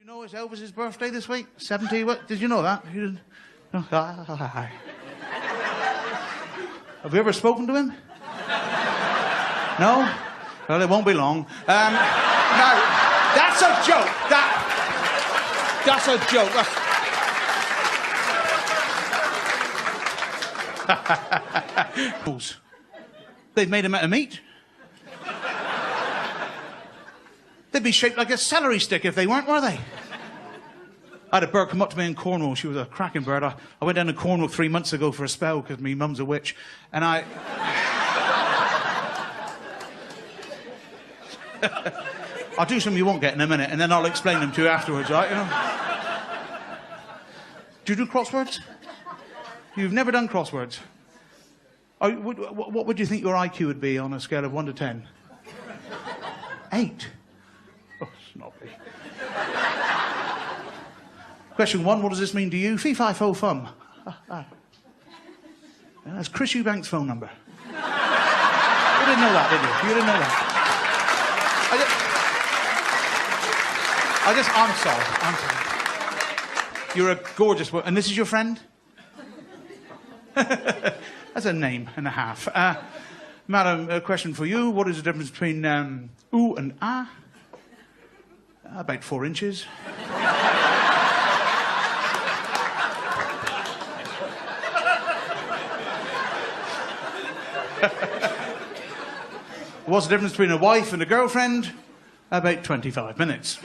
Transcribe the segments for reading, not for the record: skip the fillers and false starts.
You know it's Elvis's birthday this week? 70. What? Did you know that? You didn't? No? Have you ever spoken to him? No? Well, it won't be long. No, that's a joke. That's a joke. They've made him out of meat. They'd be shaped like a celery stick if they weren't, were they? I had a bird come up to me in Cornwall. She was a cracking bird. I went down to Cornwall 3 months ago for a spell because my mum's a witch. And I'll do something you won't get in a minute, and then I'll explain them to you afterwards, right? You know? Do you do crosswords? You've never done crosswords? What would you think your IQ would be on a scale of 1 to 10? 8. Oh, snobby. Question 1, what does this mean to you? Fee, fi, fo, fum. That's Chris Eubank's phone number. You didn't know that, did you? You didn't know that. I'm sorry. You're a gorgeous woman. And this is your friend? That's a name and a half. Madam, a question for you. What is the difference between ooh and ah? About 4 inches. What's the difference between a wife and a girlfriend? About 25 minutes.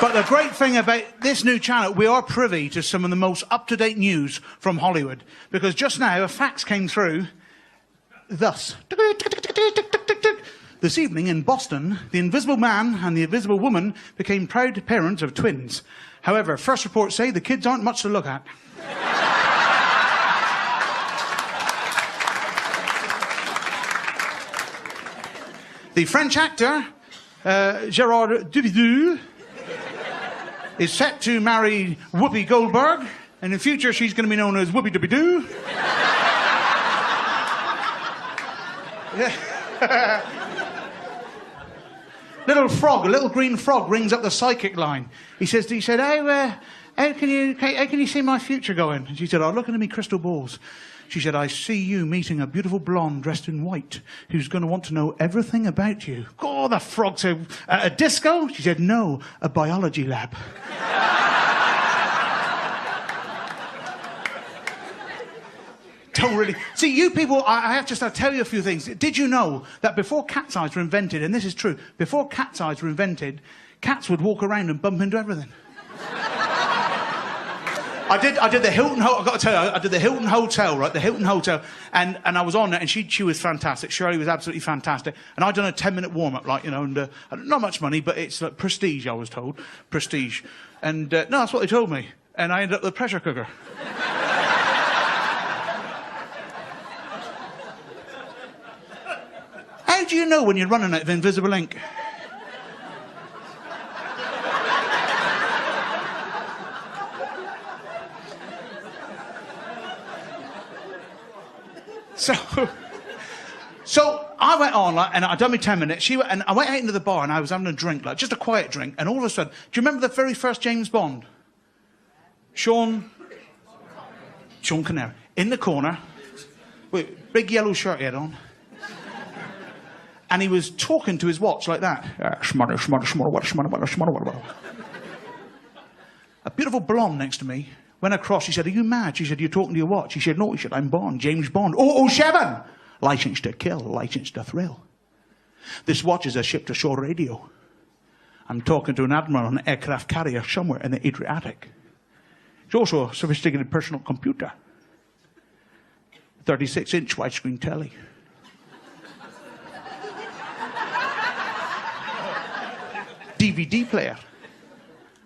But the great thing about this new channel, we are privy to some of the most up-to-date news from Hollywood. Because just now, a fax came through thus. This evening in Boston, the Invisible Man and the Invisible Woman became proud parents of twins. However, first reports say the kids aren't much to look at. The French actor, Gerard Duvivier, is set to marry Whoopi Goldberg, and in future she's going to be known as Whoopi Dooby-Doo. A little green frog rings up the psychic line. He said, how can you see my future going? And she said, I'm looking at me crystal balls. She said, I see you meeting a beautiful blonde dressed in white who's going to want to know everything about you. Oh, the frog said, a disco? She said, no, a biology lab. Don't really... See, you people, I have to start tell you a few things. Did you know that before cat's eyes were invented, and this is true, before cat's eyes were invented, cats would walk around and bump into everything? I did the Hilton Hotel. I've got to tell you, I did the Hilton Hotel, right? The Hilton Hotel, and I was on it, and she was fantastic. Shirley was absolutely fantastic, and I'd done a 10-minute warm-up, like, you know, and not much money, but it's like prestige. I was told, prestige, and no, that's what they told me, and I ended up with a pressure cooker. How do you know when you're running out of invisible ink? So I went on, like, and I'd done my 10 minutes. And I went out into the bar, and I was having a drink, like just a quiet drink. And all of a sudden, do you remember the very first James Bond? Sean Connery in the corner, with big yellow shirt he had on, and he was talking to his watch like that. A beautiful blonde next to me went across. She said, "Are you mad?" She said, "You're talking to your watch." She said, "No." He said, "I'm Bond, James Bond." Oh, Sherman! Licensed to kill, licensed to thrill. This watch is a ship-to-shore radio. I'm talking to an admiral on an aircraft carrier somewhere in the Adriatic. It's also a sophisticated personal computer. 36-inch widescreen telly. DVD player.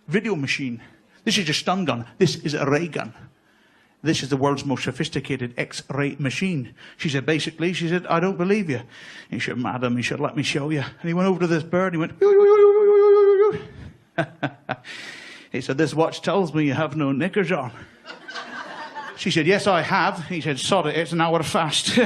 Video machine. This is a stun gun. This is a ray gun. This is the world's most sophisticated X-ray machine. She said, basically, she said, "I don't believe you." He said, "Madam," he said, "let me show you." And he went over to this bird, and he went, "Yoo, yoo, yoo, yoo, yoo, yoo." He said, "This watch tells me you have no knickers on." She said, "Yes, I have." He said, "Sod it, it's an hour fast."